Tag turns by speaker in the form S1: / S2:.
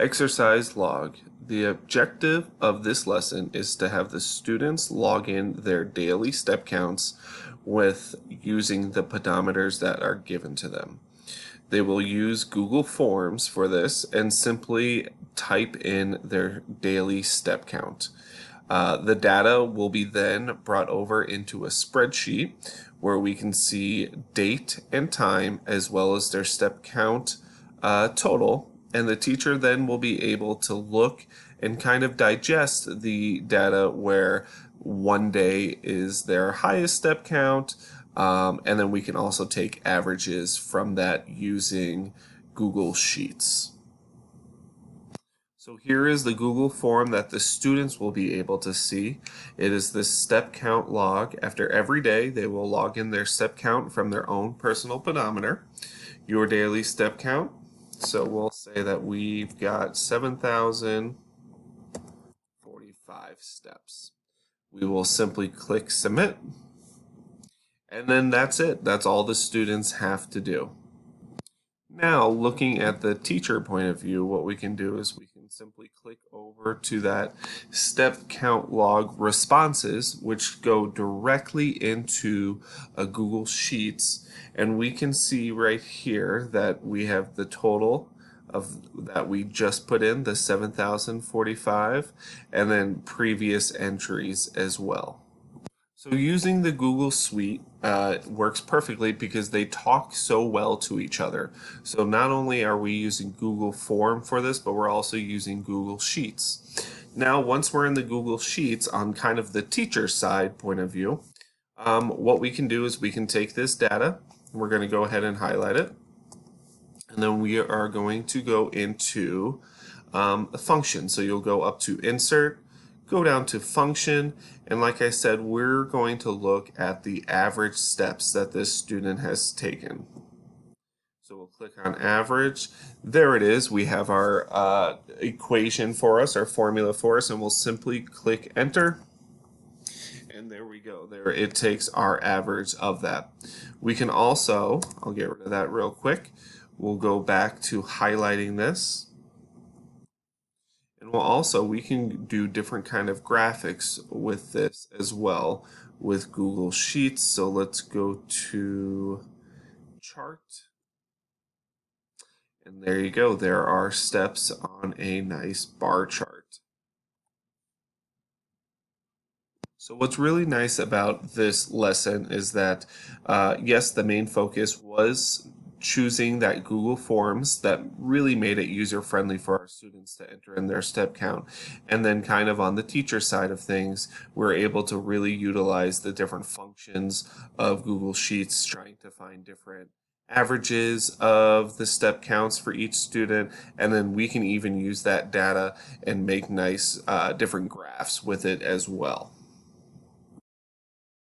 S1: Exercise log. The objective of this lesson is to have the students log in their daily step counts with using the pedometers that are given to them. They will use Google Forms for this and simply type in their daily step count. The data will be then brought over into a spreadsheet where we can see date and time as well as their step count total. And the teacher then will be able to look and kind of digest the data where one day is their highest step count. And then we can also take averages from that using Google Sheets. So here is the Google form that the students will be able to see. It is the step count log. After every day, they will log in their step count from their own personal pedometer. Your daily step count. So we'll say that we've got 7,045 steps. We will simply click submit. And then that's it. That's all the students have to do. Now, looking at the teacher point of view, what we can do is we can simply click over to that step count log responses, which go directly into a Google Sheets. And we can see right here that we have the total of that we just put in, the 7,045, and then previous entries as well. So using the Google Suite works perfectly because they talk so well to each other. So not only are we using Google Form for this, but we're also using Google Sheets. Now, once we're in the Google Sheets on kind of the teacher side point of view, what we can do is we can take this data, we're going to go ahead and highlight it, and then we are going to go into a function. So you'll go up to Insert, go down to function, and like I said, we're going to look at the average steps that this student has taken. So we'll click on average. There it is. We have our equation for us, our formula for us, and we'll simply click enter. And there we go. There it takes our average of that. We can also, I'll get rid of that real quick. We'll go back to highlighting this. And we can do different kind of graphics with this as well with Google Sheets. So let's go to chart. And there you go. There are steps on a nice bar chart. So what's really nice about this lesson is that, yes, the main focus was choosing that Google Forms that really made it user-friendly for our students to enter in their step count. And then kind of on the teacher side of things, we're able to really utilize the different functions of Google Sheets, trying to find different averages of the step counts for each student, and then we can even use that data and make nice different graphs with it as well.